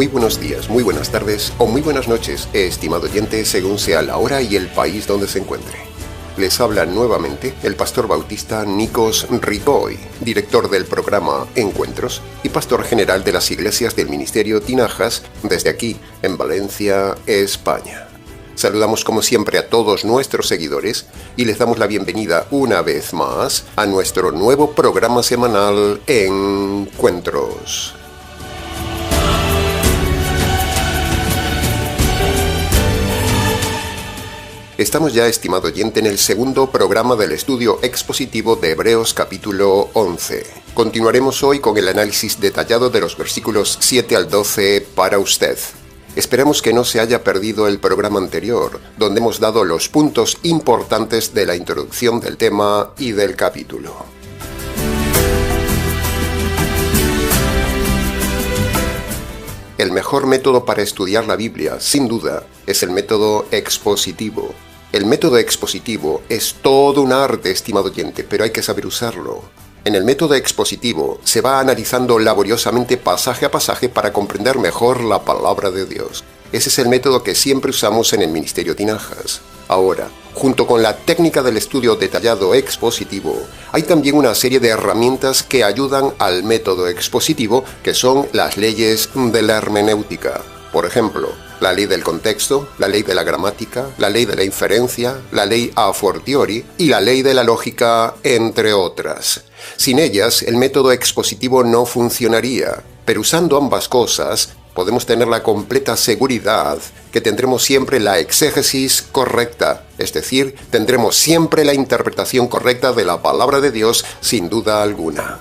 Muy buenos días, muy buenas tardes o muy buenas noches, estimado oyente, según sea la hora y el país donde se encuentre. Les habla nuevamente el pastor bautista Nikos Ripoy, director del programa Encuentros y pastor general de las iglesias del Ministerio Tinajas desde aquí, en Valencia, España. Saludamos como siempre a todos nuestros seguidores y les damos la bienvenida una vez más a nuestro nuevo programa semanal Encuentros. Estamos ya, estimado oyente, en el segundo programa del estudio expositivo de Hebreos capítulo 11. Continuaremos hoy con el análisis detallado de los versículos 7 al 12 para usted. Esperamos que no se haya perdido el programa anterior, donde hemos dado los puntos importantes de la introducción del tema y del capítulo. El mejor método para estudiar la Biblia, sin duda, es el método expositivo. El método expositivo es todo un arte, estimado oyente, pero hay que saber usarlo. En el método expositivo se va analizando laboriosamente pasaje a pasaje para comprender mejor la palabra de Dios. Ese es el método que siempre usamos en el Ministerio Tinajas. Ahora, junto con la técnica del estudio detallado expositivo, hay también una serie de herramientas que ayudan al método expositivo, que son las leyes de la hermenéutica. Por ejemplo, la ley del contexto, la ley de la gramática, la ley de la inferencia, la ley a fortiori y la ley de la lógica, entre otras. Sin ellas, el método expositivo no funcionaría, pero usando ambas cosas, podemos tener la completa seguridad que tendremos siempre la exégesis correcta, es decir, tendremos siempre la interpretación correcta de la palabra de Dios sin duda alguna.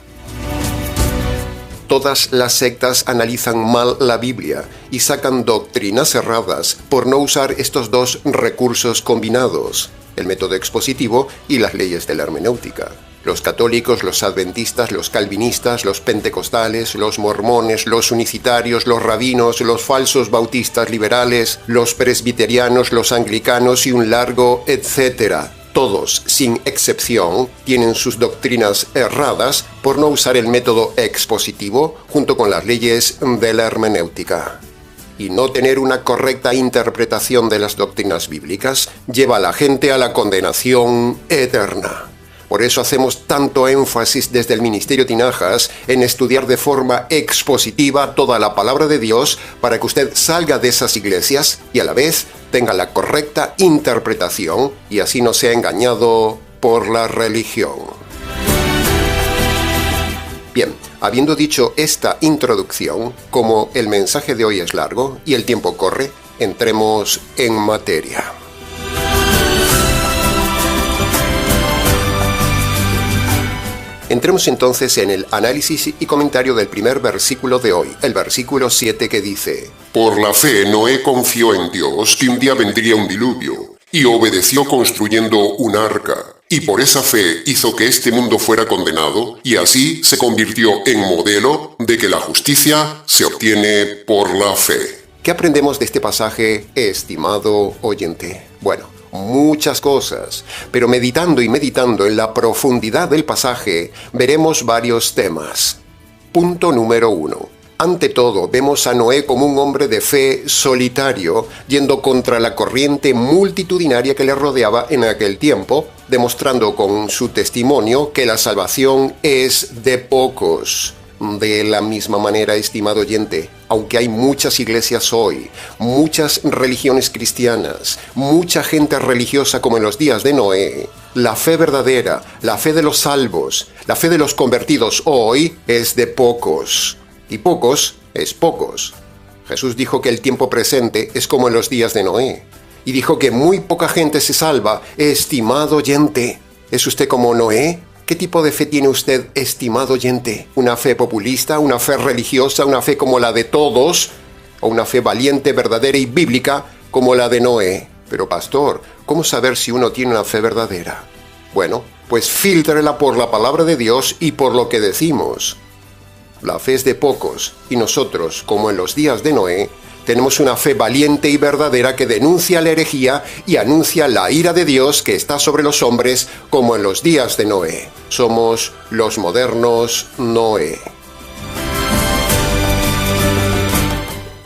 Todas las sectas analizan mal la Biblia y sacan doctrinas erradas por no usar estos dos recursos combinados, el método expositivo y las leyes de la hermenéutica. Los católicos, los adventistas, los calvinistas, los pentecostales, los mormones, los unicitarios, los rabinos, los falsos bautistas liberales, los presbiterianos, los anglicanos y un largo etcétera. Todos, sin excepción, tienen sus doctrinas erradas por no usar el método expositivo junto con las leyes de la hermenéutica. Y no tener una correcta interpretación de las doctrinas bíblicas lleva a la gente a la condenación eterna. Por eso hacemos tanto énfasis desde el Ministerio Tinajas en estudiar de forma expositiva toda la palabra de Dios para que usted salga de esas iglesias y a la vez tenga la correcta interpretación y así no sea engañado por la religión. Bien, habiendo dicho esta introducción, como el mensaje de hoy es largo y el tiempo corre, entremos en materia. Entremos entonces en el análisis y comentario del primer versículo de hoy, el versículo 7 que dice: Por la fe Noé confió en Dios que un día vendría un diluvio, y obedeció construyendo un arca, y por esa fe hizo que este mundo fuera condenado, y así se convirtió en modelo de que la justicia se obtiene por la fe. ¿Qué aprendemos de este pasaje, estimado oyente? Bueno, muchas cosas, pero meditando en la profundidad del pasaje, veremos varios temas. Punto número 1. Ante todo, vemos a Noé como un hombre de fe solitario, yendo contra la corriente multitudinaria que le rodeaba en aquel tiempo, demostrando con su testimonio que la salvación es de pocos. De la misma manera, estimado oyente, aunque hay muchas iglesias hoy, muchas religiones cristianas, mucha gente religiosa como en los días de Noé, la fe verdadera, la fe de los salvos, la fe de los convertidos hoy es de pocos. Y pocos es pocos. Jesús dijo que el tiempo presente es como en los días de Noé. Y dijo que muy poca gente se salva, estimado oyente. ¿Es usted como Noé? ¿Qué tipo de fe tiene usted, estimado oyente? ¿Una fe populista, una fe religiosa, una fe como la de todos? ¿O una fe valiente, verdadera y bíblica como la de Noé? Pero pastor, ¿cómo saber si uno tiene una fe verdadera? Bueno, pues fíltrela por la palabra de Dios y por lo que decimos. La fe es de pocos, y nosotros, como en los días de Noé, tenemos una fe valiente y verdadera que denuncia la herejía y anuncia la ira de Dios que está sobre los hombres, como en los días de Noé. Somos los modernos Noé.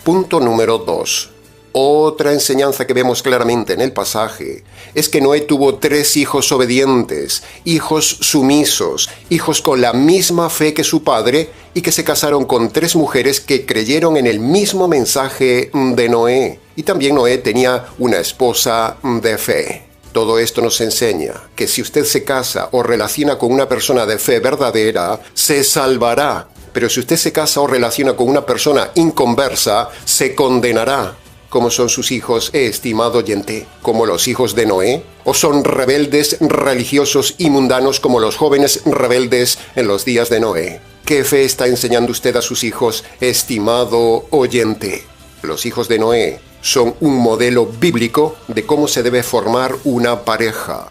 Punto número 2. Otra enseñanza que vemos claramente en el pasaje es que Noé tuvo 3 hijos obedientes, hijos sumisos, hijos con la misma fe que su padre y que se casaron con 3 mujeres que creyeron en el mismo mensaje de Noé. Y también Noé tenía una esposa de fe. Todo esto nos enseña que si usted se casa o relaciona con una persona de fe verdadera, se salvará. Pero si usted se casa o relaciona con una persona inconversa, se condenará. ¿Cómo son sus hijos, estimado oyente? ¿Como los hijos de Noé? ¿O son rebeldes, religiosos y mundanos como los jóvenes rebeldes en los días de Noé? ¿Qué fe está enseñando usted a sus hijos, estimado oyente? Los hijos de Noé son un modelo bíblico de cómo se debe formar una pareja.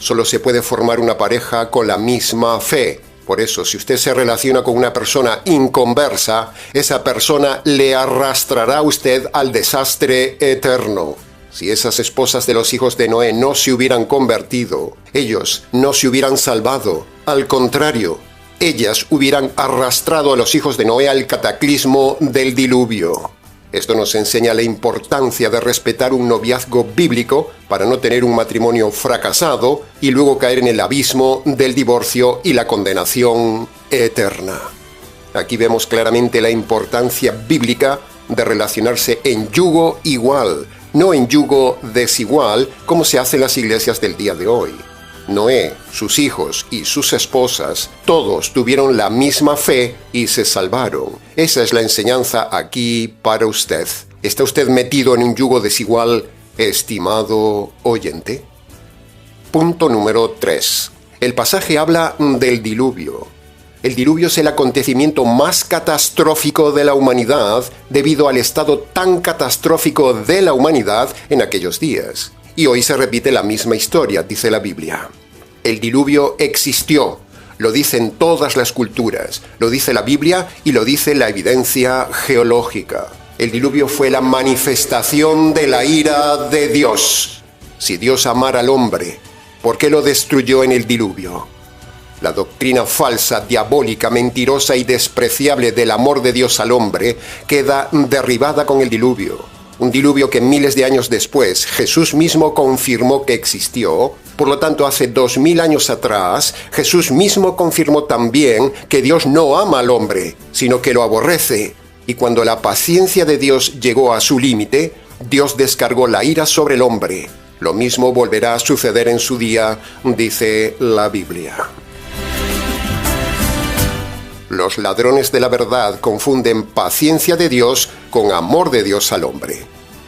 Solo se puede formar una pareja con la misma fe. Por eso, si usted se relaciona con una persona inconversa, esa persona le arrastrará a usted al desastre eterno. Si esas esposas de los hijos de Noé no se hubieran convertido, ellos no se hubieran salvado. Al contrario, ellas hubieran arrastrado a los hijos de Noé al cataclismo del diluvio. Esto nos enseña la importancia de respetar un noviazgo bíblico para no tener un matrimonio fracasado y luego caer en el abismo del divorcio y la condenación eterna. Aquí vemos claramente la importancia bíblica de relacionarse en yugo igual, no en yugo desigual, como se hace en las iglesias del día de hoy. Noé, sus hijos y sus esposas, todos tuvieron la misma fe y se salvaron. Esa es la enseñanza aquí para usted. ¿Está usted metido en un yugo desigual, estimado oyente? Punto número 3. El pasaje habla del diluvio. El diluvio es el acontecimiento más catastrófico de la humanidad debido al estado tan catastrófico de la humanidad en aquellos días. Y hoy se repite la misma historia, dice la Biblia. El diluvio existió, lo dicen todas las culturas, lo dice la Biblia y lo dice la evidencia geológica. El diluvio fue la manifestación de la ira de Dios. Si Dios amara al hombre, ¿por qué lo destruyó en el diluvio? La doctrina falsa, diabólica, mentirosa y despreciable del amor de Dios al hombre queda derribada con el diluvio. Un diluvio que miles de años después Jesús mismo confirmó que existió. Por lo tanto, hace 2000 años atrás, Jesús mismo confirmó también que Dios no ama al hombre, sino que lo aborrece. Y cuando la paciencia de Dios llegó a su límite, Dios descargó la ira sobre el hombre. Lo mismo volverá a suceder en su día, dice la Biblia. Los ladrones de la verdad confunden paciencia de Dios con amor de Dios al hombre.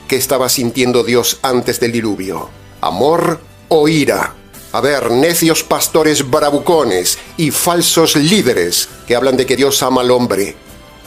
¿Qué estaba sintiendo Dios antes del diluvio? ¿Amor o ira? A ver, necios pastores bravucones y falsos líderes que hablan de que Dios ama al hombre.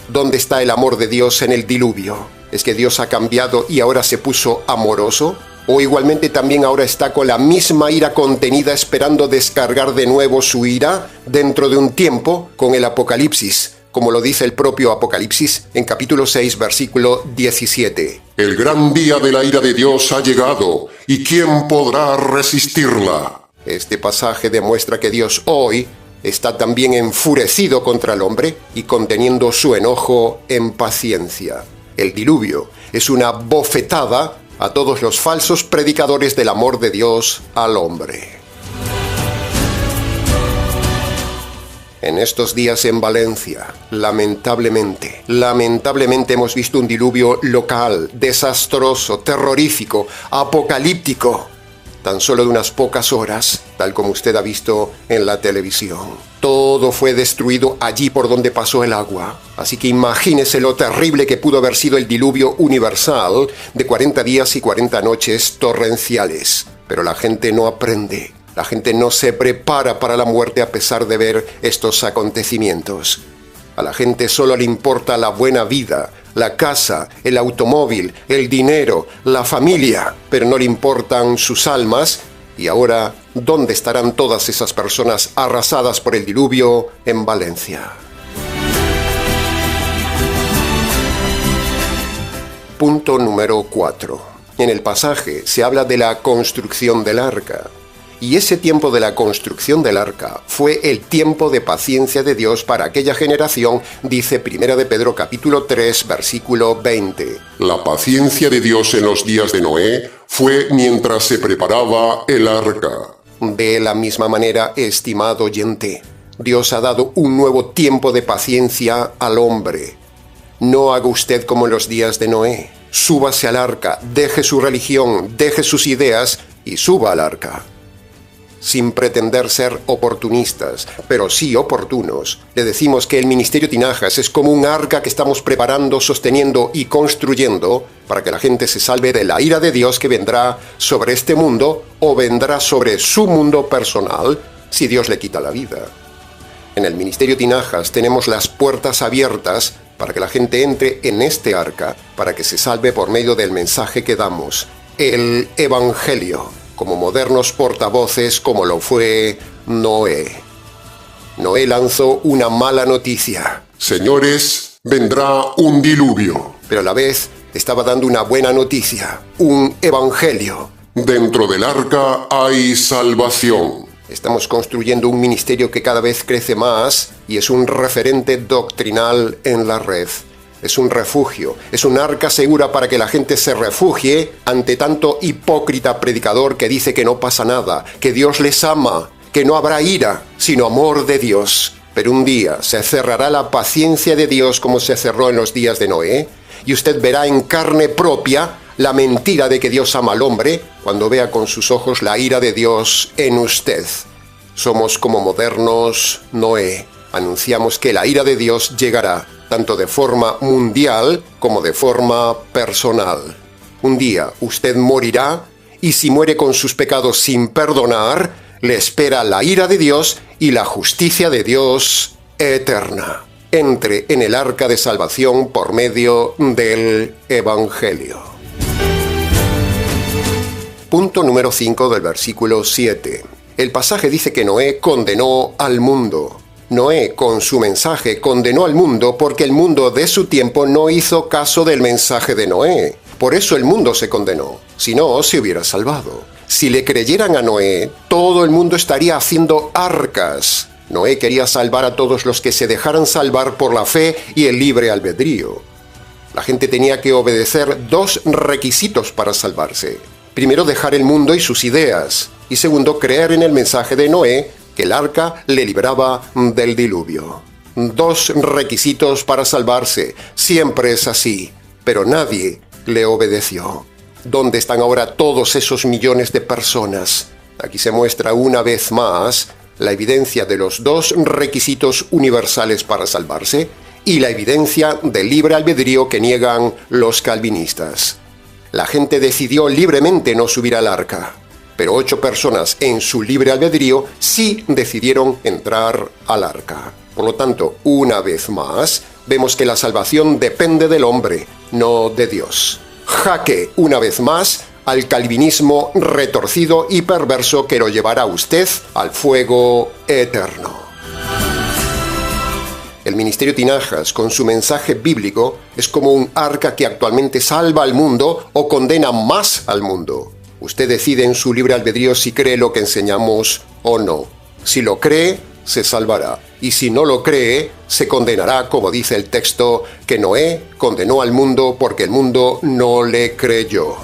¿Dónde está el amor de Dios en el diluvio? ¿Es que Dios ha cambiado y ahora se puso amoroso? ¿O igualmente también ahora está con la misma ira contenida esperando descargar de nuevo su ira dentro de un tiempo con el Apocalipsis, como lo dice el propio Apocalipsis en capítulo 6, versículo 17? El gran día de la ira de Dios ha llegado, ¿y quién podrá resistirla? Este pasaje demuestra que Dios hoy está también enfurecido contra el hombre y conteniendo su enojo en paciencia. El diluvio es una bofetada a todos los falsos predicadores del amor de Dios al hombre. En estos días en Valencia, lamentablemente hemos visto un diluvio local, desastroso, terrorífico, apocalíptico, tan solo de unas pocas horas, tal como usted ha visto en la televisión. Todo fue destruido allí por donde pasó el agua. Así que imagínese lo terrible que pudo haber sido el diluvio universal de 40 días y 40 noches torrenciales. Pero la gente no aprende. La gente no se prepara para la muerte a pesar de ver estos acontecimientos. A la gente solo le importa la buena vida, la casa, el automóvil, el dinero, la familia, pero no le importan sus almas. Y ahora, ¿dónde estarán todas esas personas arrasadas por el diluvio en Valencia? Punto número 4. En el pasaje se habla de la construcción del arca. Y ese tiempo de la construcción del arca fue el tiempo de paciencia de Dios para aquella generación, dice 1 de Pedro capítulo 3, versículo 20. La paciencia de Dios en los días de Noé fue mientras se preparaba el arca. De la misma manera, estimado oyente, Dios ha dado un nuevo tiempo de paciencia al hombre. No haga usted como en los días de Noé. Súbase al arca, deje su religión, deje sus ideas y suba al arca. Sin pretender ser oportunistas, pero sí oportunos, le decimos que el Ministerio Tinajas es como un arca que estamos preparando, sosteniendo y construyendo para que la gente se salve de la ira de Dios que vendrá sobre este mundo o vendrá sobre su mundo personal si Dios le quita la vida. En el Ministerio Tinajas tenemos las puertas abiertas para que la gente entre en este arca, para que se salve por medio del mensaje que damos, el Evangelio, como modernos portavoces como lo fue Noé. Noé lanzó una mala noticia. Señores, vendrá un diluvio. Pero a la vez estaba dando una buena noticia, un Evangelio. Dentro del arca hay salvación. Estamos construyendo un ministerio que cada vez crece más y es un referente doctrinal en la red. Es un refugio, es un arca segura para que la gente se refugie ante tanto hipócrita predicador que dice que no pasa nada, que Dios les ama, que no habrá ira, sino amor de Dios. Pero un día se cerrará la paciencia de Dios como se cerró en los días de Noé, y usted verá en carne propia la mentira de que Dios ama al hombre cuando vea con sus ojos la ira de Dios en usted. Somos como modernos Noé. Anunciamos que la ira de Dios llegará, tanto de forma mundial como de forma personal. Un día usted morirá y si muere con sus pecados sin perdonar, le espera la ira de Dios y la justicia de Dios eterna. Entre en el arca de salvación por medio del Evangelio. Punto número 5 del versículo 7. El pasaje dice que Noé condenó al mundo. Noé, con su mensaje, condenó al mundo porque el mundo de su tiempo no hizo caso del mensaje de Noé. Por eso el mundo se condenó. Si no, se hubiera salvado. Si le creyeran a Noé, todo el mundo estaría haciendo arcas. Noé quería salvar a todos los que se dejaran salvar por la fe y el libre albedrío. La gente tenía que obedecer 2 requisitos para salvarse. Primero, dejar el mundo y sus ideas. Y segundo, creer en el mensaje de Noé, que el arca le libraba del diluvio. 2 requisitos para salvarse. Siempre es así. Pero nadie le obedeció. ¿Dónde están ahora todos esos millones de personas? Aquí se muestra una vez más la evidencia de los 2 requisitos universales para salvarse y la evidencia del libre albedrío que niegan los calvinistas. La gente decidió libremente no subir al arca, pero 8 personas en su libre albedrío sí decidieron entrar al arca. Por lo tanto, una vez más, vemos que la salvación depende del hombre, no de Dios. Jaque, una vez más, al calvinismo retorcido y perverso que lo llevará a usted al fuego eterno. El Ministerio Tinajas, con su mensaje bíblico, es como un arca que actualmente salva al mundo o condena más al mundo. Usted decide en su libre albedrío si cree lo que enseñamos o no. Si lo cree, se salvará. Y si no lo cree, se condenará, como dice el texto, que Noé condenó al mundo porque el mundo no le creyó.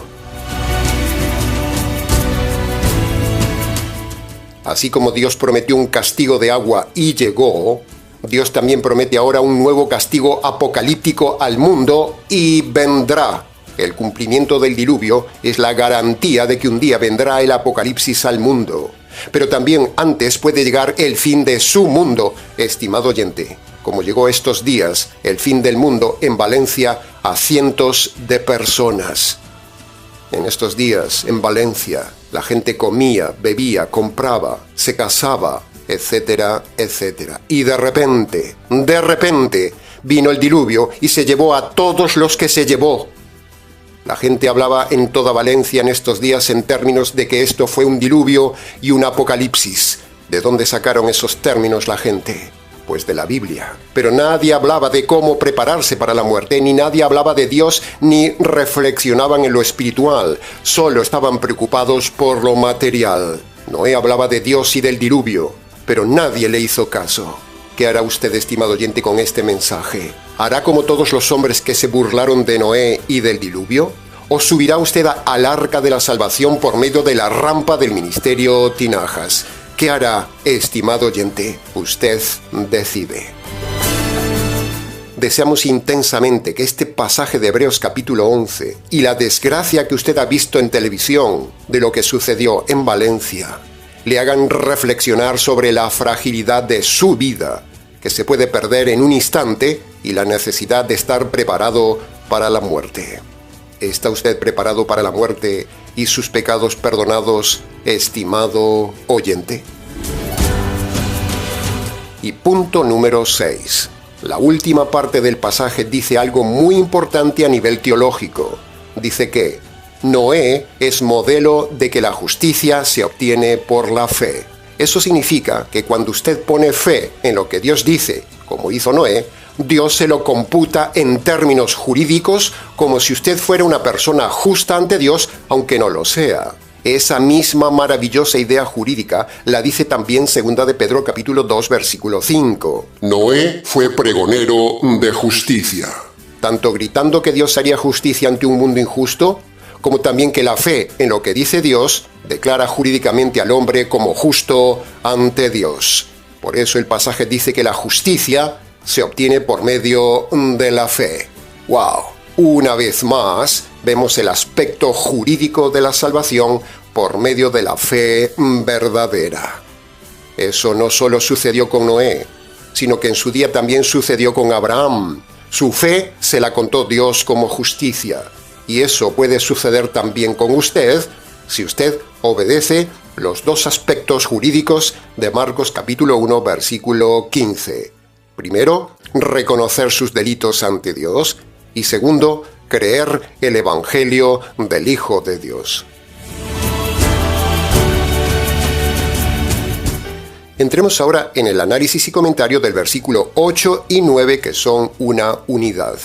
Así como Dios prometió un castigo de agua y llegó, Dios también promete ahora un nuevo castigo apocalíptico al mundo y vendrá. El cumplimiento del diluvio es la garantía de que un día vendrá el apocalipsis al mundo. Pero también antes puede llegar el fin de su mundo, estimado oyente, como llegó estos días el fin del mundo en Valencia a cientos de personas. En estos días, en Valencia, la gente comía, bebía, compraba, se casaba, etcétera, etcétera. Y de repente, vino el diluvio y se llevó a todos los que se llevó. La gente hablaba en toda Valencia en estos días en términos de que esto fue un diluvio y un apocalipsis. ¿De dónde sacaron esos términos la gente? Pues de la Biblia. Pero nadie hablaba de cómo prepararse para la muerte, ni nadie hablaba de Dios, ni reflexionaban en lo espiritual. Solo estaban preocupados por lo material. Noé hablaba de Dios y del diluvio, pero nadie le hizo caso. ¿Qué hará usted, estimado oyente, con este mensaje? ¿Hará como todos los hombres que se burlaron de Noé y del diluvio? ¿O subirá usted al arca de la salvación por medio de la rampa del ministerio Tinajas? ¿Qué hará, estimado oyente? Usted decide. Deseamos intensamente que este pasaje de Hebreos capítulo 11 y la desgracia que usted ha visto en televisión de lo que sucedió en Valencia le hagan reflexionar sobre la fragilidad de su vida, que se puede perder en un instante, y la necesidad de estar preparado para la muerte. ¿Está usted preparado para la muerte y sus pecados perdonados, estimado oyente? Y punto número 6. La última parte del pasaje dice algo muy importante a nivel teológico. Dice que Noé es modelo de que la justicia se obtiene por la fe. Eso significa que cuando usted pone fe en lo que Dios dice, como hizo Noé, Dios se lo computa en términos jurídicos como si usted fuera una persona justa ante Dios, aunque no lo sea. Esa misma maravillosa idea jurídica la dice también 2 de Pedro capítulo 2 versículo 5. Noé fue pregonero de justicia. Tanto gritando que Dios haría justicia ante un mundo injusto, como también que la fe en lo que dice Dios declara jurídicamente al hombre como justo ante Dios. Por eso el pasaje dice que la justicia se obtiene por medio de la fe. ¡Wow! Una vez más, vemos el aspecto jurídico de la salvación por medio de la fe verdadera. Eso no solo sucedió con Noé, sino que en su día también sucedió con Abraham. Su fe se la contó Dios como justicia. Y eso puede suceder también con usted si usted obedece los dos aspectos jurídicos de Marcos capítulo 1 versículo 15. Primero, reconocer sus delitos ante Dios. Y segundo, creer el Evangelio del Hijo de Dios. Entremos ahora en el análisis y comentario del versículo 8 y 9, que son una unidad.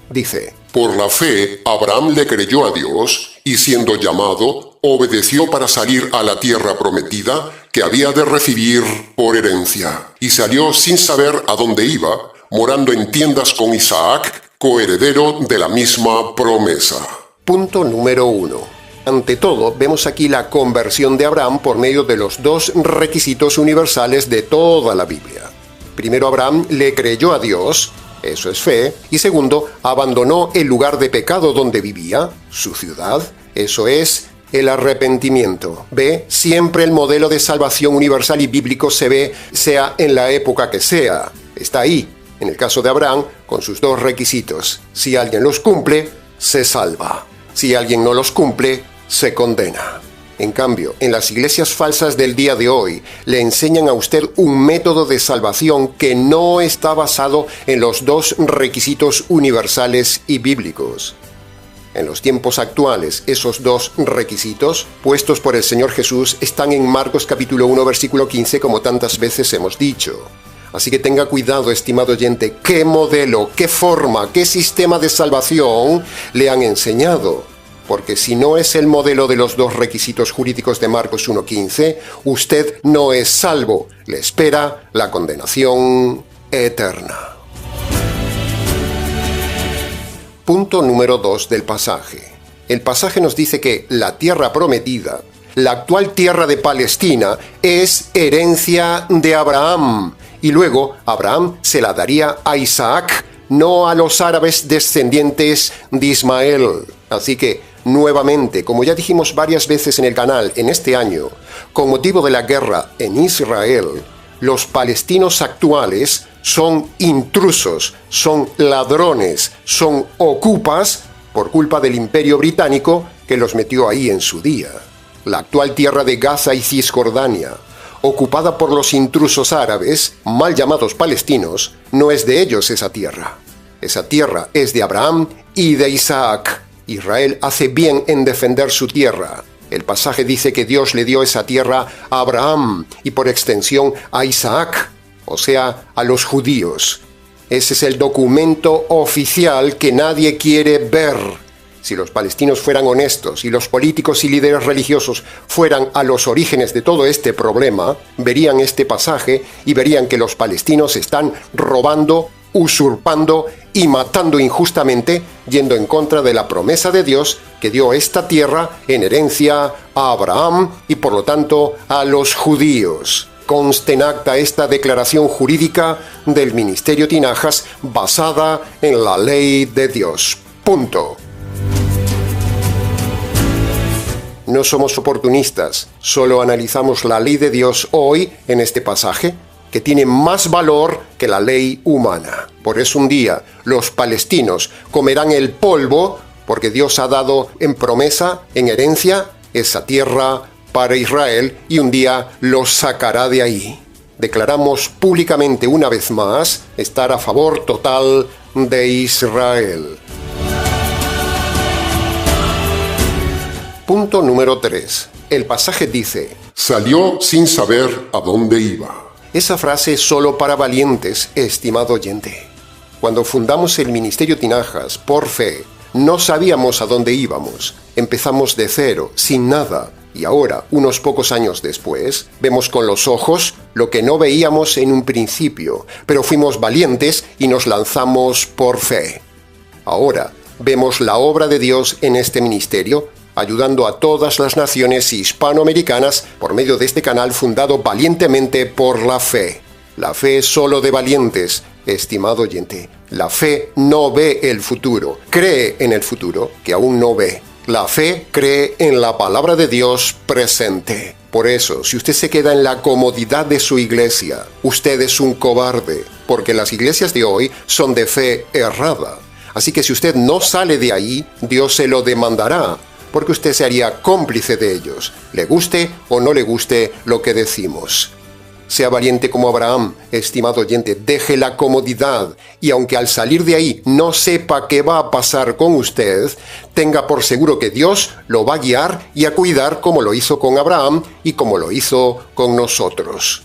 Dice: Por la fe, Abraham le creyó a Dios, y siendo llamado, obedeció para salir a la tierra prometida que había de recibir por herencia. Y salió sin saber a dónde iba, morando en tiendas con Isaac, coheredero de la misma promesa. Punto número 1. Ante todo, vemos aquí la conversión de Abraham por medio de los dos requisitos universales de toda la Biblia. Primero, Abraham le creyó a Dios, eso es fe, y segundo, abandonó el lugar de pecado donde vivía, su ciudad, eso es el arrepentimiento. Ve, siempre el modelo de salvación universal y bíblico se ve, sea en la época que sea. Está ahí, en el caso de Abraham, con sus dos requisitos. Si alguien los cumple, se salva. Si alguien no los cumple, se condena. En cambio, en las iglesias falsas del día de hoy, le enseñan a usted un método de salvación que no está basado en los dos requisitos universales y bíblicos. En los tiempos actuales, esos dos requisitos, puestos por el Señor Jesús, están en Marcos capítulo 1, versículo 15, como tantas veces hemos dicho. Así que tenga cuidado, estimado oyente, qué modelo, qué forma, qué sistema de salvación le han enseñado. Porque si no es el modelo de los dos requisitos jurídicos de Marcos 1:15, usted no es salvo. Le espera la condenación eterna. Punto número 2 del pasaje. El pasaje nos dice que la tierra prometida, la actual tierra de Palestina, es herencia de Abraham. Y luego Abraham se la daría a Isaac, no a los árabes descendientes de Ismael. Así que, nuevamente, como ya dijimos varias veces en el canal en este año, con motivo de la guerra en Israel, los palestinos actuales son intrusos, son ladrones, son ocupas por culpa del Imperio Británico que los metió ahí en su día. La actual tierra de Gaza y Cisjordania, ocupada por los intrusos árabes, mal llamados palestinos, no es de ellos esa tierra. Esa tierra es de Abraham y de Isaac. Israel hace bien en defender su tierra. El pasaje dice que Dios le dio esa tierra a Abraham y por extensión a Isaac, o sea, a los judíos. Ese es el documento oficial que nadie quiere ver. Si los palestinos fueran honestos y los políticos y líderes religiosos fueran a los orígenes de todo este problema, verían este pasaje y verían que los palestinos están robando, usurpando y matando injustamente, yendo en contra de la promesa de Dios que dio esta tierra en herencia a Abraham y por lo tanto a los judíos. Conste en acta esta declaración jurídica del Ministerio Tinajas basada en la ley de Dios. Punto. No somos oportunistas, solo analizamos la ley de Dios hoy en este pasaje, que tiene más valor que la ley humana. Por eso un día los palestinos comerán el polvo, porque Dios ha dado en promesa, en herencia, esa tierra para Israel, y un día los sacará de ahí. Declaramos públicamente una vez más estar a favor total de Israel. Punto número 3. El pasaje dice: salió sin saber a dónde iba. Esa frase es solo para valientes, estimado oyente. Cuando fundamos el Ministerio Tinajas, por fe, no sabíamos a dónde íbamos. Empezamos de cero, sin nada. Y ahora, unos pocos años después, vemos con los ojos lo que no veíamos en un principio, pero fuimos valientes y nos lanzamos por fe. Ahora, vemos la obra de Dios en este ministerio, ayudando a todas las naciones hispanoamericanas por medio de este canal fundado valientemente por la fe. La fe es solo de valientes, estimado oyente. La fe no ve el futuro, cree en el futuro que aún no ve. La fe cree en la palabra de Dios presente. Por eso, si usted se queda en la comodidad de su iglesia, usted es un cobarde, porque las iglesias de hoy son de fe errada. Así que si usted no sale de ahí, Dios se lo demandará, porque usted se haría cómplice de ellos, le guste o no le guste lo que decimos. Sea valiente como Abraham, estimado oyente, deje la comodidad y aunque al salir de ahí no sepa qué va a pasar con usted, tenga por seguro que Dios lo va a guiar y a cuidar como lo hizo con Abraham y como lo hizo con nosotros.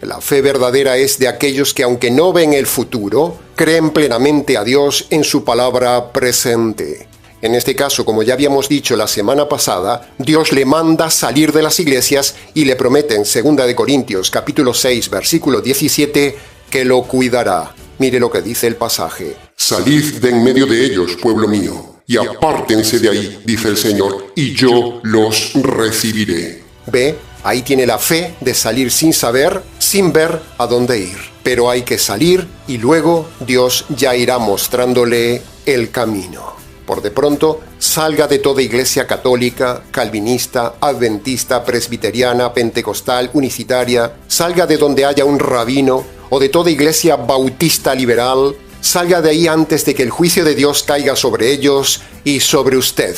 La fe verdadera es de aquellos que aunque no ven el futuro, creen plenamente a Dios en su palabra presente. En este caso, como ya habíamos dicho la semana pasada, Dios le manda salir de las iglesias y le promete en 2 Corintios capítulo 6, versículo 17, que lo cuidará. Mire lo que dice el pasaje. Salid de en medio de ellos, pueblo mío, y apártense de ahí, dice el Señor, y yo los recibiré. Ve, ahí tiene la fe de salir sin saber, sin ver a dónde ir. Pero hay que salir y luego Dios ya irá mostrándole el camino. Por de pronto, salga de toda iglesia católica, calvinista, adventista, presbiteriana, pentecostal, unicitaria, salga de donde haya un rabino o de toda iglesia bautista liberal, salga de ahí antes de que el juicio de Dios caiga sobre ellos y sobre usted.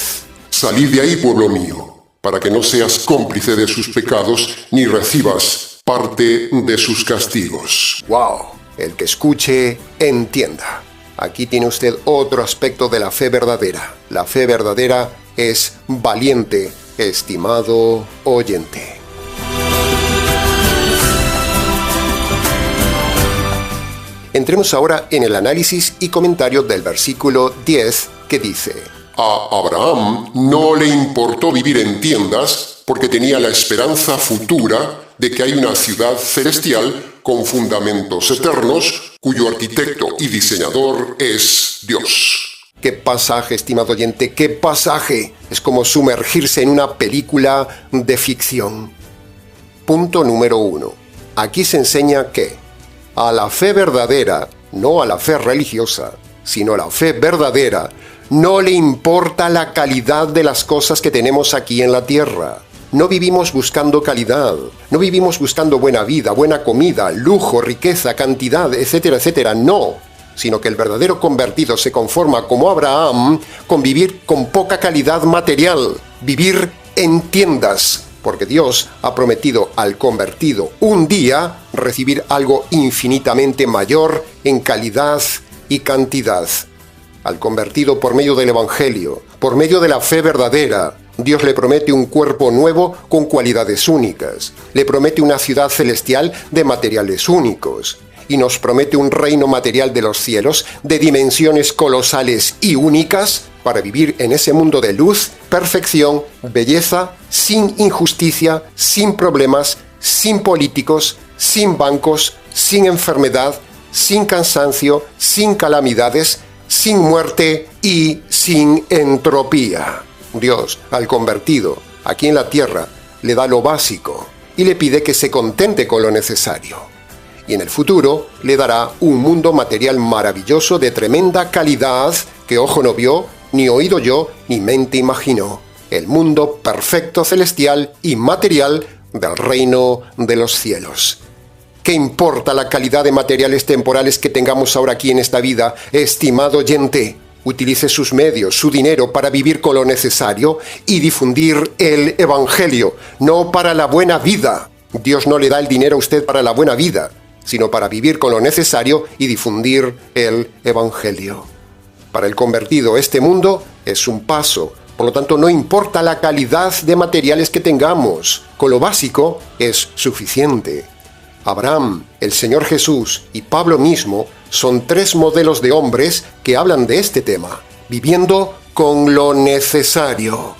Salid de ahí, pueblo mío, para que no seas cómplice de sus pecados ni recibas parte de sus castigos. ¡Wow! El que escuche, entienda. Aquí tiene usted otro aspecto de la fe verdadera. La fe verdadera es valiente, estimado oyente. Entremos ahora en el análisis y comentario del versículo 10 que dice: A Abraham no le importó vivir en tiendas porque tenía la esperanza futura de que hay una ciudad celestial con fundamentos eternos, cuyo arquitecto y diseñador es Dios. ¡Qué pasaje, estimado oyente! ¡Qué pasaje! Es como sumergirse en una película de ficción. Punto número 1. Aquí se enseña que a la fe verdadera, no a la fe religiosa, sino a la fe verdadera, no le importa la calidad de las cosas que tenemos aquí en la tierra. No vivimos buscando calidad, no vivimos buscando buena vida, buena comida, lujo, riqueza, cantidad, etcétera, etcétera, no. Sino que el verdadero convertido se conforma como Abraham con vivir con poca calidad material, vivir en tiendas, porque Dios ha prometido al convertido un día recibir algo infinitamente mayor en calidad y cantidad. Al convertido por medio del Evangelio, por medio de la fe verdadera, Dios le promete un cuerpo nuevo con cualidades únicas, le promete una ciudad celestial de materiales únicos, y nos promete un reino material de los cielos de dimensiones colosales y únicas, para vivir en ese mundo de luz, perfección, belleza, sin injusticia, sin problemas, sin políticos, sin bancos, sin enfermedad, sin cansancio, sin calamidades, sin muerte y sin entropía. Dios, al convertido, aquí en la tierra, le da lo básico y le pide que se contente con lo necesario. Y en el futuro le dará un mundo material maravilloso de tremenda calidad que ojo no vio, ni oído yo, ni mente imaginó. El mundo perfecto, celestial y material del reino de los cielos. ¿Qué importa la calidad de materiales temporales que tengamos ahora aquí en esta vida, estimado oyente? Utilice sus medios, su dinero para vivir con lo necesario y difundir el Evangelio, no para la buena vida. Dios no le da el dinero a usted para la buena vida, sino para vivir con lo necesario y difundir el Evangelio. Para el convertido, este mundo es un paso. Por lo tanto, no importa la calidad de materiales que tengamos. Con lo básico es suficiente. Abraham, el Señor Jesús y Pablo mismo son tres modelos de hombres que hablan de este tema, viviendo con lo necesario.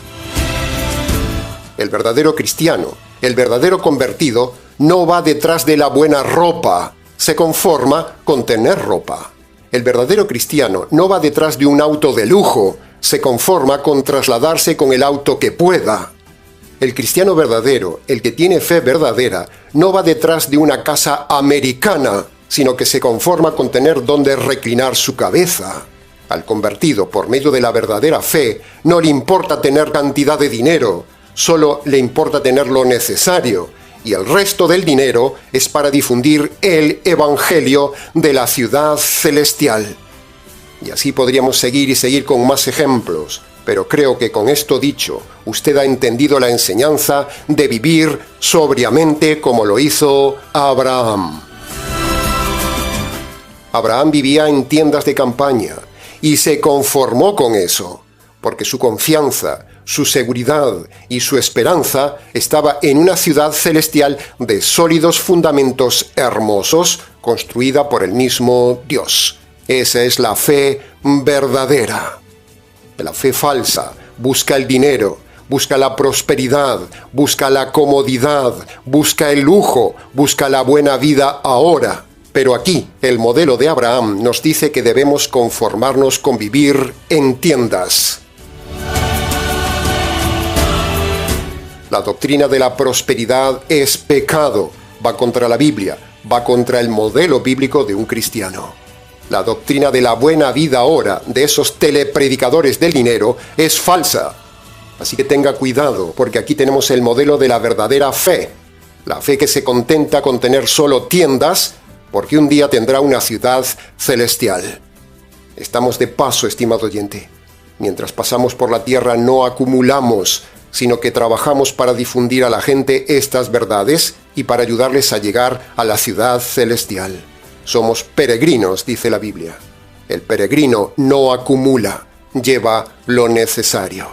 El verdadero cristiano, el verdadero convertido, no va detrás de la buena ropa, se conforma con tener ropa. El verdadero cristiano no va detrás de un auto de lujo, se conforma con trasladarse con el auto que pueda. El cristiano verdadero, el que tiene fe verdadera, no va detrás de una casa americana, sino que se conforma con tener donde reclinar su cabeza. Al convertido, por medio de la verdadera fe, no le importa tener cantidad de dinero, solo le importa tener lo necesario, y el resto del dinero es para difundir el Evangelio de la ciudad celestial. Y así podríamos seguir y seguir con más ejemplos, pero creo que con esto dicho, usted ha entendido la enseñanza de vivir sobriamente como lo hizo Abraham. Abraham vivía en tiendas de campaña y se conformó con eso, porque su confianza, su seguridad y su esperanza estaba en una ciudad celestial de sólidos fundamentos hermosos, construida por el mismo Dios. Esa es la fe verdadera. La fe falsa busca el dinero, busca la prosperidad, busca la comodidad, busca el lujo, busca la buena vida ahora. Pero aquí, el modelo de Abraham nos dice que debemos conformarnos con vivir en tiendas. La doctrina de la prosperidad es pecado, va contra la Biblia, va contra el modelo bíblico de un cristiano. La doctrina de la buena vida ahora, de esos telepredicadores del dinero, es falsa. Así que tenga cuidado, porque aquí tenemos el modelo de la verdadera fe. La fe que se contenta con tener solo tiendas, porque un día tendrá una ciudad celestial. Estamos de paso, estimado oyente. Mientras pasamos por la tierra no acumulamos, sino que trabajamos para difundir a la gente estas verdades y para ayudarles a llegar a la ciudad celestial. Somos peregrinos, dice la Biblia. El peregrino no acumula, lleva lo necesario.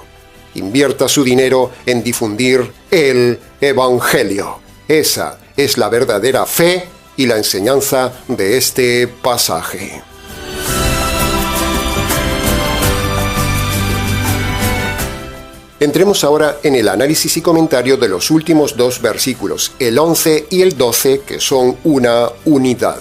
Invierta su dinero en difundir el Evangelio. Esa es la verdadera fe y la enseñanza de este pasaje. Entremos ahora en el análisis y comentario de los últimos dos versículos, el 11 y el 12, que son una unidad.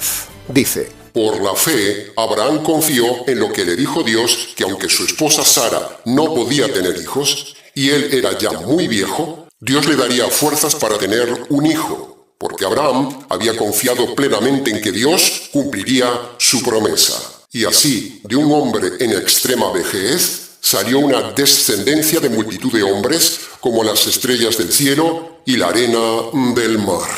Dice: Por la fe, Abraham confió en lo que le dijo Dios, que aunque su esposa Sara no podía tener hijos, y él era ya muy viejo, Dios le daría fuerzas para tener un hijo, porque Abraham había confiado plenamente en que Dios cumpliría su promesa. Y así, de un hombre en extrema vejez, salió una descendencia de multitud de hombres, como las estrellas del cielo y la arena del mar.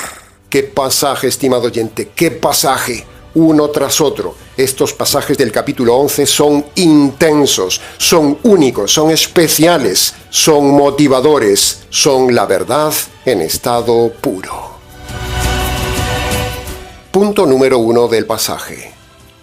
¡Qué pasaje, estimado oyente! ¡Qué pasaje! Uno tras otro. Estos pasajes del capítulo 11 son intensos, son únicos, son especiales, son motivadores, son la verdad en estado puro. Punto número 1 del pasaje.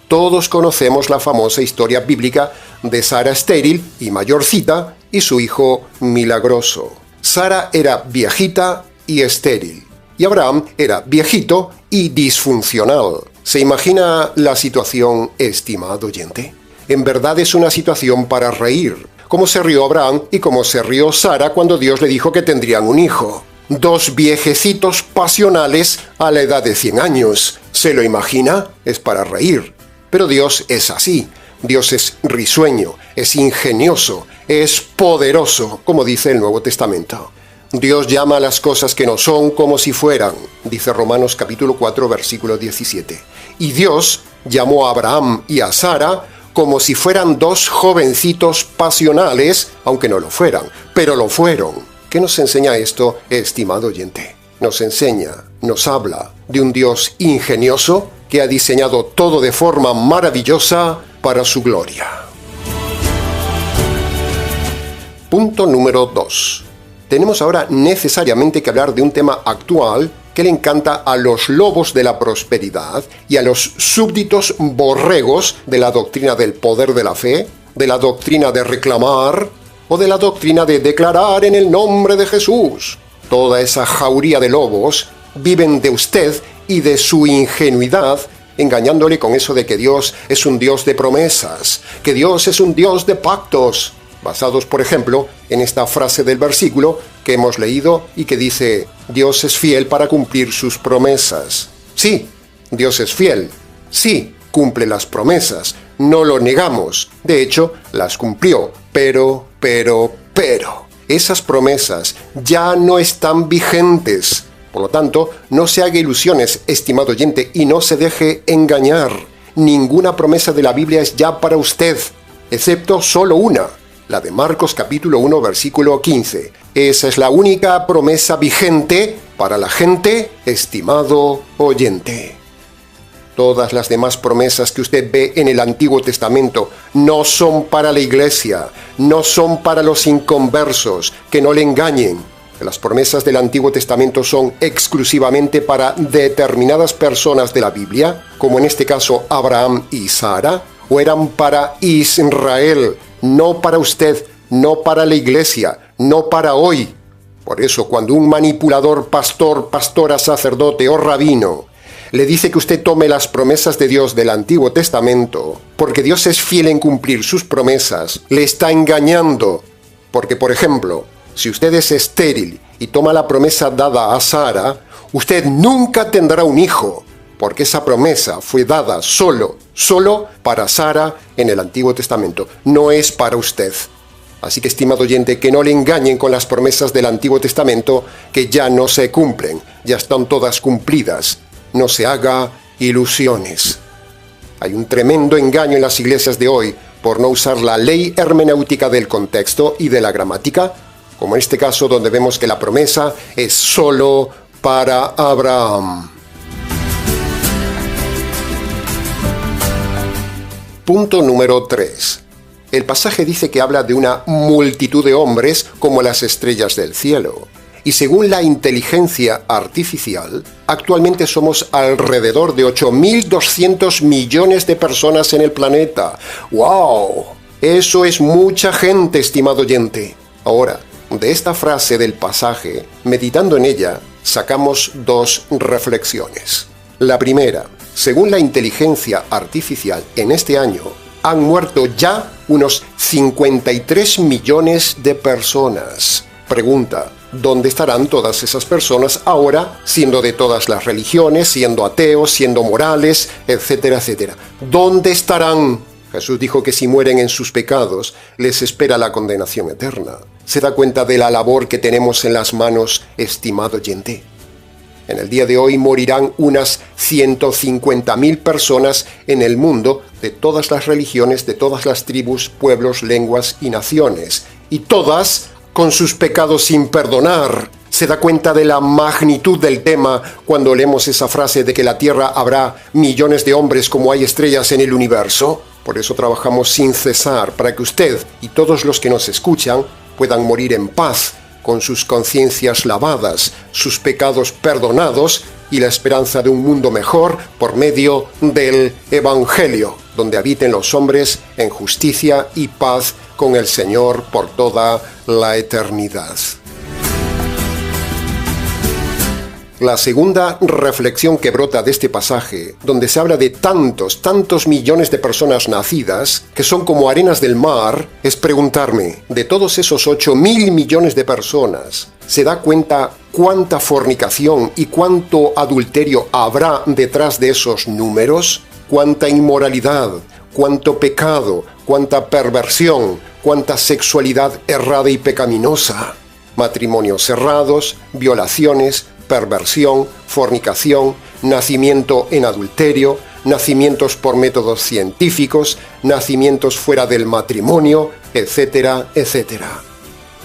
Todos conocemos la famosa historia bíblica de Sara estéril y mayorcita y su hijo milagroso. Sara era viejita y estéril, y Abraham era viejito y disfuncional. ¿Se imagina la situación, estimado oyente? En verdad es una situación para reír. cómo se rió Abraham y cómo se rió Sara cuando Dios le dijo que tendrían un hijo. Dos viejecitos pasionales a la edad de 100 años. ¿Se lo imagina? Es para reír. Pero Dios es así. Dios es risueño, es ingenioso, es poderoso, como dice el Nuevo Testamento. Dios llama a las cosas que no son como si fueran, dice Romanos capítulo 4, versículo 17. Y Dios llamó a Abraham y a Sara como si fueran dos jovencitos pasionales, aunque no lo fueran, pero lo fueron. ¿Qué nos enseña esto, estimado oyente? Nos enseña, nos habla de un Dios ingenioso que ha diseñado todo de forma maravillosa para su gloria. Punto número 2. Tenemos ahora necesariamente que hablar de un tema actual que le encanta a los lobos de la prosperidad y a los súbditos borregos de la doctrina del poder de la fe, de la doctrina de reclamar o de la doctrina de declarar en el nombre de Jesús. Toda esa jauría de lobos viven de usted y de su ingenuidad, engañándole con eso de que Dios es un Dios de promesas, que Dios es un Dios de pactos, basados, por ejemplo, en esta frase del versículo que hemos leído y que dice: Dios es fiel para cumplir sus promesas. Sí, Dios es fiel. Sí, cumple las promesas. No lo negamos. De hecho, las cumplió. Pero, esas promesas ya no están vigentes. Por lo tanto, no se haga ilusiones, estimado oyente, y no se deje engañar. Ninguna promesa de la Biblia es ya para usted, excepto solo una. La de Marcos capítulo 1, versículo 15. Esa es la única promesa vigente para la gente, estimado oyente. Todas las demás promesas que usted ve en el Antiguo Testamento no son para la iglesia, no son para los inconversos, que no le engañen. Las promesas del Antiguo Testamento son exclusivamente para determinadas personas de la Biblia, como en este caso Abraham y Sara, o eran para Israel, no para usted, no para la iglesia, no para hoy. Por eso, cuando un manipulador, pastor, pastora, sacerdote o rabino le dice que usted tome las promesas de Dios del Antiguo Testamento, porque Dios es fiel en cumplir sus promesas, le está engañando. Porque, por ejemplo, si usted es estéril y toma la promesa dada a Sara, usted nunca tendrá un hijo, porque esa promesa fue dada solo para Sara en el Antiguo Testamento, no es para usted. Así que, estimado oyente, que no le engañen con las promesas del Antiguo Testamento que ya no se cumplen, ya están todas cumplidas. No se haga ilusiones. Hay un tremendo engaño en las iglesias de hoy por no usar la ley hermenéutica del contexto y de la gramática, como en este caso donde vemos que la promesa es solo para Abraham. Punto número 3. El pasaje dice que habla de una multitud de hombres como las estrellas del cielo. Y según la inteligencia artificial, actualmente somos alrededor de 8.200 millones de personas en el planeta. ¡Wow! Eso es mucha gente, estimado oyente. Ahora, de esta frase del pasaje, meditando en ella, sacamos dos reflexiones. La primera: según la inteligencia artificial, en este año han muerto ya unos 53 millones de personas. Pregunta: ¿dónde estarán todas esas personas ahora, siendo de todas las religiones, siendo ateos, siendo morales, etcétera, etcétera? ¿Dónde estarán? Jesús dijo que si mueren en sus pecados, les espera la condenación eterna. ¿Se da cuenta de la labor que tenemos en las manos, estimado oyente? En el día de hoy morirán unas 150.000 personas en el mundo, de todas las religiones, de todas las tribus, pueblos, lenguas y naciones. Y todas con sus pecados sin perdonar. ¿Se da cuenta de la magnitud del tema cuando leemos esa frase de que en la tierra habrá millones de hombres como hay estrellas en el universo? Por eso trabajamos sin cesar, para que usted y todos los que nos escuchan puedan morir en paz, con sus conciencias lavadas, sus pecados perdonados y la esperanza de un mundo mejor por medio del Evangelio, donde habiten los hombres en justicia y paz con el Señor por toda la eternidad. La segunda reflexión que brota de este pasaje, donde se habla de tantos millones de personas nacidas, que son como arenas del mar, es preguntarme, de todos esos 8.000 millones de personas, ¿se da cuenta cuánta fornicación y cuánto adulterio habrá detrás de esos números? ¿Cuánta inmoralidad, cuánto pecado, cuánta perversión, cuánta sexualidad errada y pecaminosa? Matrimonios cerrados, violaciones, perversión, fornicación, nacimiento en adulterio, nacimientos por métodos científicos, nacimientos fuera del matrimonio, etcétera, etcétera.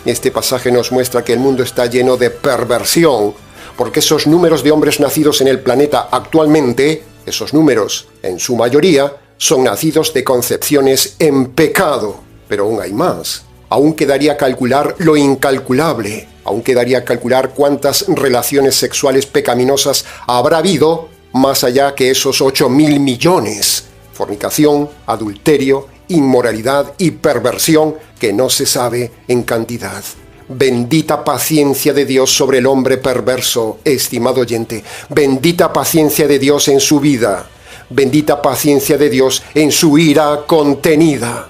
Este pasaje nos muestra que el mundo está lleno de perversión, porque esos números de hombres nacidos en el planeta actualmente, esos números, en su mayoría, son nacidos de concepciones en pecado. Pero aún hay más. Aún quedaría calcular lo incalculable. Aún quedaría calcular cuántas relaciones sexuales pecaminosas habrá habido más allá que esos 8.000 millones. Fornicación, adulterio, inmoralidad y perversión que no se sabe en cantidad. Bendita paciencia de Dios sobre el hombre perverso, estimado oyente. Bendita paciencia de Dios en su vida. Bendita paciencia de Dios en su ira contenida.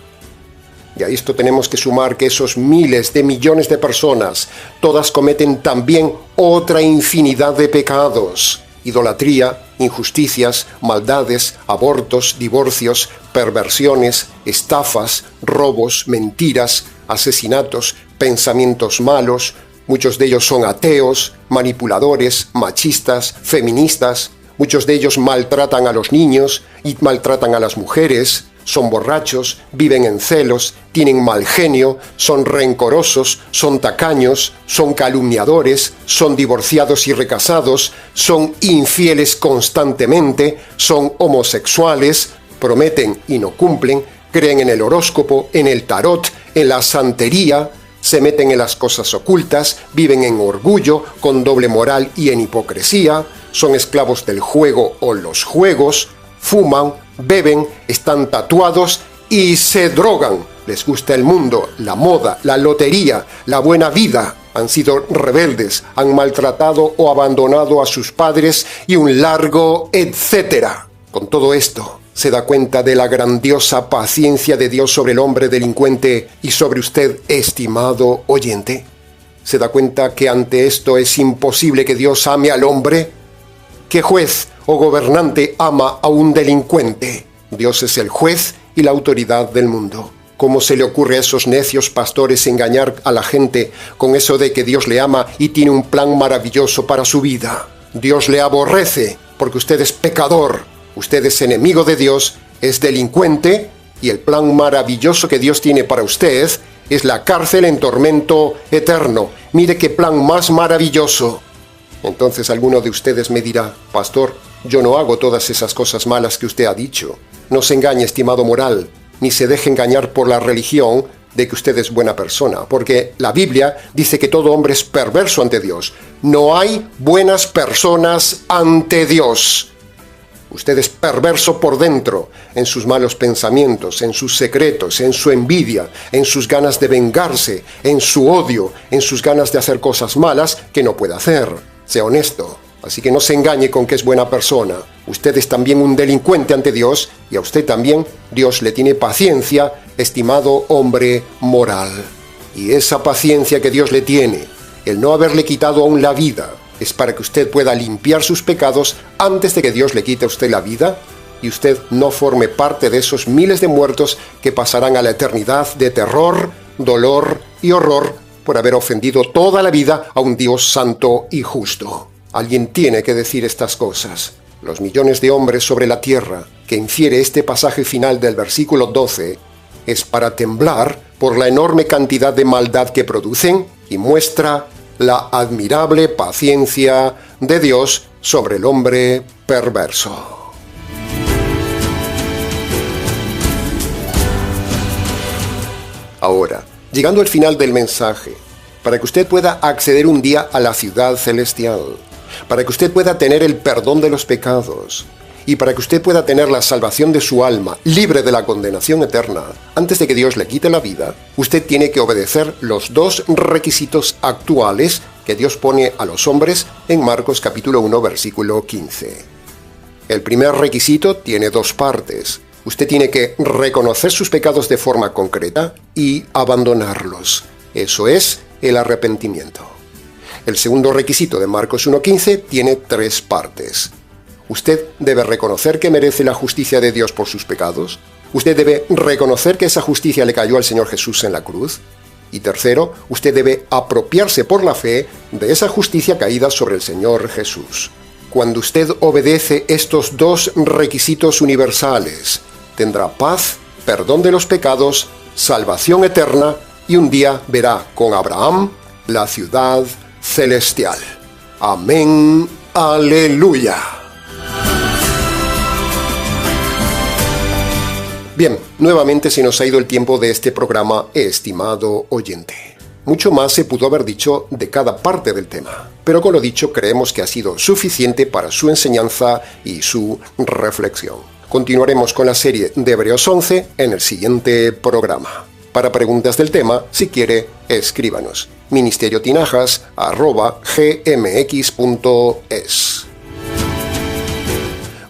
Y a esto tenemos que sumar que esos miles de millones de personas, todas cometen también otra infinidad de pecados. Idolatría, injusticias, maldades, abortos, divorcios, perversiones, estafas, robos, mentiras, asesinatos, pensamientos malos. Muchos de ellos son ateos, manipuladores, machistas, feministas. Muchos de ellos maltratan a los niños y maltratan a las mujeres. Son borrachos, viven en celos, tienen mal genio, son rencorosos, son tacaños, son calumniadores, son divorciados y recasados, son infieles constantemente, son homosexuales, prometen y no cumplen, creen en el horóscopo, en el tarot, en la santería, se meten en las cosas ocultas, viven en orgullo, con doble moral y en hipocresía, son esclavos del juego o los juegos, fuman, beben, están tatuados y se drogan. Les gusta el mundo, la moda, la lotería, la buena vida. Han sido rebeldes, han maltratado o abandonado a sus padres y un largo etcétera. Con todo esto, se da cuenta de la grandiosa paciencia de Dios sobre el hombre delincuente y sobre usted, estimado oyente. ¿Se da cuenta que ante esto es imposible que Dios ame al hombre? ¿Qué juez o gobernante ama a un delincuente? Dios es el juez y la autoridad del mundo. ¿Cómo se le ocurre a esos necios pastores engañar a la gente con eso de que Dios le ama y tiene un plan maravilloso para su vida? Dios le aborrece porque usted es pecador, usted es enemigo de Dios, es delincuente y el plan maravilloso que Dios tiene para usted es la cárcel en tormento eterno. Mire qué plan más maravilloso. Entonces alguno de ustedes me dirá, pastor, yo no hago todas esas cosas malas que usted ha dicho. No se engañe, estimado moral, ni se deje engañar por la religión de que usted es buena persona, porque la Biblia dice que todo hombre es perverso ante Dios. No hay buenas personas ante Dios. Usted es perverso por dentro, en sus malos pensamientos, en sus secretos, en su envidia, en sus ganas de vengarse, en su odio, en sus ganas de hacer cosas malas que no puede hacer. Sea honesto. Así que no se engañe con que es buena persona. Usted es también un delincuente ante Dios y a usted también Dios le tiene paciencia, estimado hombre moral. Y esa paciencia que Dios le tiene, el no haberle quitado aún la vida, es para que usted pueda limpiar sus pecados antes de que Dios le quite a usted la vida y usted no forme parte de esos miles de muertos que pasarán a la eternidad de terror, dolor y horror por haber ofendido toda la vida a un Dios santo y justo. Alguien tiene que decir estas cosas. Los millones de hombres sobre la tierra que infiere este pasaje final del versículo 12 es para temblar por la enorme cantidad de maldad que producen y muestra la admirable paciencia de Dios sobre el hombre perverso. Ahora, llegando al final del mensaje, para que usted pueda acceder un día a la ciudad celestial, para que usted pueda tener el perdón de los pecados y para que usted pueda tener la salvación de su alma libre de la condenación eterna, antes de que Dios le quite la vida, usted tiene que obedecer los dos requisitos actuales que Dios pone a los hombres en Marcos capítulo 1, versículo 15. El primer requisito tiene dos partes. Usted tiene que reconocer sus pecados de forma concreta y abandonarlos. Eso es el arrepentimiento. El segundo requisito de Marcos 1:15 tiene tres partes. Usted debe reconocer que merece la justicia de Dios por sus pecados. Usted debe reconocer que esa justicia le cayó al Señor Jesús en la cruz. Y tercero, usted debe apropiarse por la fe de esa justicia caída sobre el Señor Jesús. Cuando usted obedece estos dos requisitos universales, tendrá paz, perdón de los pecados, salvación eterna y un día verá con Abraham la ciudad celestial. Amén. Aleluya. Bien, nuevamente se nos ha ido el tiempo de este programa, estimado oyente. Mucho más se pudo haber dicho de cada parte del tema, pero con lo dicho creemos que ha sido suficiente para su enseñanza y su reflexión. Continuaremos con la serie de Hebreos 11 en el siguiente programa. Para preguntas del tema, si quiere, escríbanos. ministeriotinajas@gmx.es.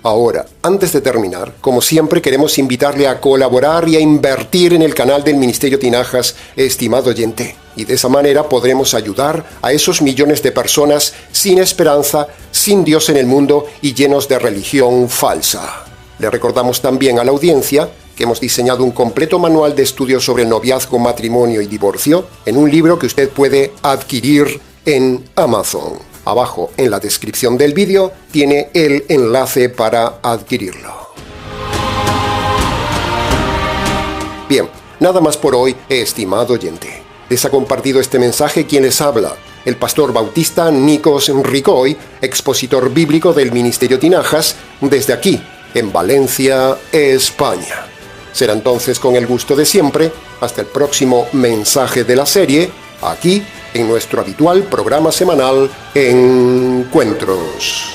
Ahora, antes de terminar, como siempre queremos invitarle a colaborar y a invertir en el canal del Ministerio Tinajas, estimado oyente. Y de esa manera podremos ayudar a esos millones de personas sin esperanza, sin Dios en el mundo y llenos de religión falsa. Le recordamos también a la audiencia que hemos diseñado un completo manual de estudios sobre el noviazgo, matrimonio y divorcio en un libro que usted puede adquirir en Amazon. Abajo en la descripción del vídeo tiene el enlace para adquirirlo. Bien, nada más por hoy, estimado oyente. Les ha compartido este mensaje quien les habla, el pastor bautista Nikos Ricoy, expositor bíblico del Ministerio Tinajas, desde aquí, en Valencia, España. Será entonces con el gusto de siempre, hasta el próximo mensaje de la serie, aquí en nuestro habitual programa semanal Encuentros.